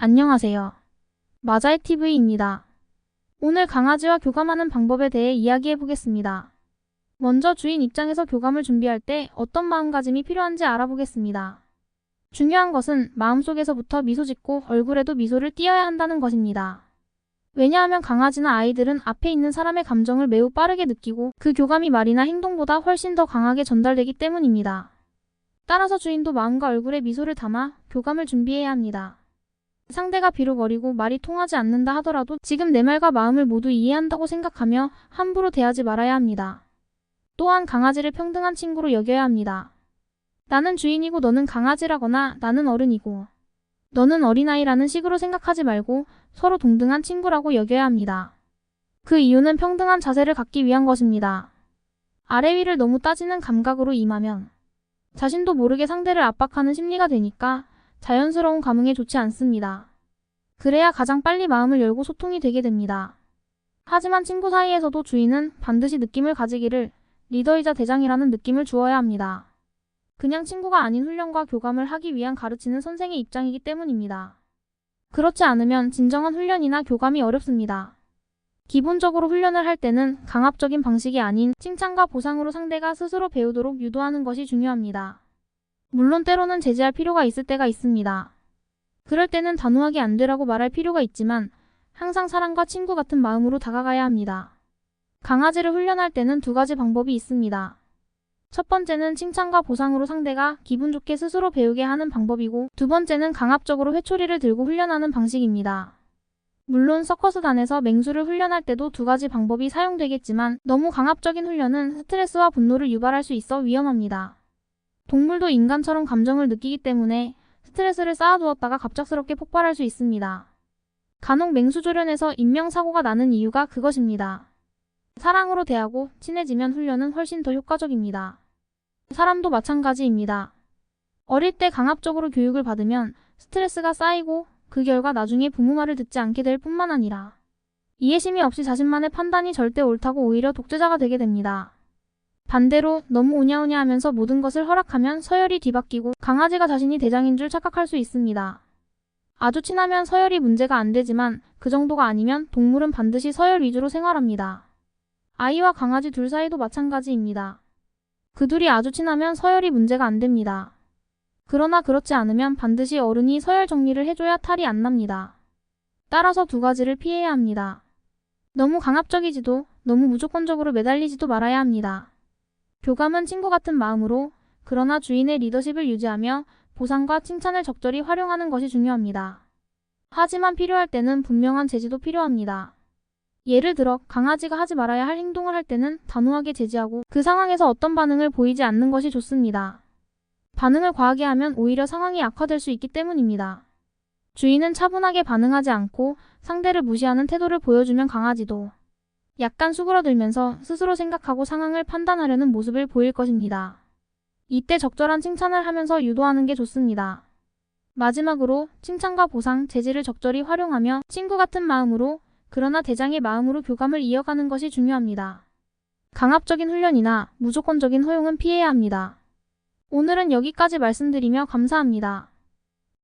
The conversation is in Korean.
안녕하세요. 마자이TV입니다. 오늘 강아지와 교감하는 방법에 대해 이야기해 보겠습니다. 먼저 주인 입장에서 교감을 준비할 때 어떤 마음가짐이 필요한지 알아보겠습니다. 중요한 것은 마음속에서부터 미소 짓고 얼굴에도 미소를 띄어야 한다는 것입니다. 왜냐하면 강아지나 아이들은 앞에 있는 사람의 감정을 매우 빠르게 느끼고 그 교감이 말이나 행동보다 훨씬 더 강하게 전달되기 때문입니다. 따라서 주인도 마음과 얼굴에 미소를 담아 교감을 준비해야 합니다. 상대가 비록 어리고 말이 통하지 않는다 하더라도 지금 내 말과 마음을 모두 이해한다고 생각하며 함부로 대하지 말아야 합니다. 또한 강아지를 평등한 친구로 여겨야 합니다. 나는 주인이고 너는 강아지라거나 나는 어른이고 너는 어린아이라는 식으로 생각하지 말고 서로 동등한 친구라고 여겨야 합니다. 그 이유는 평등한 자세를 갖기 위한 것입니다. 아래 위를 너무 따지는 감각으로 임하면 자신도 모르게 상대를 압박하는 심리가 되니까 자연스러운 감흥에 좋지 않습니다. 그래야 가장 빨리 마음을 열고 소통이 되게 됩니다. 하지만 친구 사이에서도 주인은 반드시 느낌을 가지기를 리더이자 대장이라는 느낌을 주어야 합니다. 그냥 친구가 아닌 훈련과 교감을 하기 위한 가르치는 선생의 입장이기 때문입니다. 그렇지 않으면 진정한 훈련이나 교감이 어렵습니다. 기본적으로 훈련을 할 때는 강압적인 방식이 아닌 칭찬과 보상으로 상대가 스스로 배우도록 유도하는 것이 중요합니다. 물론 때로는 제지할 필요가 있을 때가 있습니다. 그럴 때는 단호하게 안 되라고 말할 필요가 있지만 항상 사랑과 친구 같은 마음으로 다가가야 합니다. 강아지를 훈련할 때는 두 가지 방법이 있습니다. 첫 번째는 칭찬과 보상으로 상대가 기분 좋게 스스로 배우게 하는 방법이고 두 번째는 강압적으로 회초리를 들고 훈련하는 방식입니다. 물론 서커스단에서 맹수를 훈련할 때도 두 가지 방법이 사용되겠지만 너무 강압적인 훈련은 스트레스와 분노를 유발할 수 있어 위험합니다. 동물도 인간처럼 감정을 느끼기 때문에 스트레스를 쌓아두었다가 갑작스럽게 폭발할 수 있습니다. 간혹 맹수조련에서 인명사고가 나는 이유가 그것입니다. 사랑으로 대하고 친해지면 훈련은 훨씬 더 효과적입니다. 사람도 마찬가지입니다. 어릴 때 강압적으로 교육을 받으면 스트레스가 쌓이고 그 결과 나중에 부모 말을 듣지 않게 될 뿐만 아니라 이해심이 없이 자신만의 판단이 절대 옳다고 오히려 독재자가 되게 됩니다. 반대로 너무 오냐오냐 하면서 모든 것을 허락하면 서열이 뒤바뀌고 강아지가 자신이 대장인 줄 착각할 수 있습니다. 아주 친하면 서열이 문제가 안 되지만 그 정도가 아니면 동물은 반드시 서열 위주로 생활합니다. 아이와 강아지 둘 사이도 마찬가지입니다. 그 둘이 아주 친하면 서열이 문제가 안 됩니다. 그러나 그렇지 않으면 반드시 어른이 서열 정리를 해줘야 탈이 안 납니다. 따라서 두 가지를 피해야 합니다. 너무 강압적이지도 너무 무조건적으로 매달리지도 말아야 합니다. 교감은 친구 같은 마음으로 그러나 주인의 리더십을 유지하며 보상과 칭찬을 적절히 활용하는 것이 중요합니다. 하지만 필요할 때는 분명한 제지도 필요합니다. 예를 들어 강아지가 하지 말아야 할 행동을 할 때는 단호하게 제지하고 그 상황에서 어떤 반응을 보이지 않는 것이 좋습니다. 반응을 과하게 하면 오히려 상황이 악화될 수 있기 때문입니다. 주인은 차분하게 반응하지 않고 상대를 무시하는 태도를 보여주면 강아지도 약간 수그러들면서 스스로 생각하고 상황을 판단하려는 모습을 보일 것입니다. 이때 적절한 칭찬을 하면서 유도하는 게 좋습니다. 마지막으로 칭찬과 보상, 제지를 적절히 활용하며 친구 같은 마음으로 그러나 대장의 마음으로 교감을 이어가는 것이 중요합니다. 강압적인 훈련이나 무조건적인 허용은 피해야 합니다. 오늘은 여기까지 말씀드리며 감사합니다.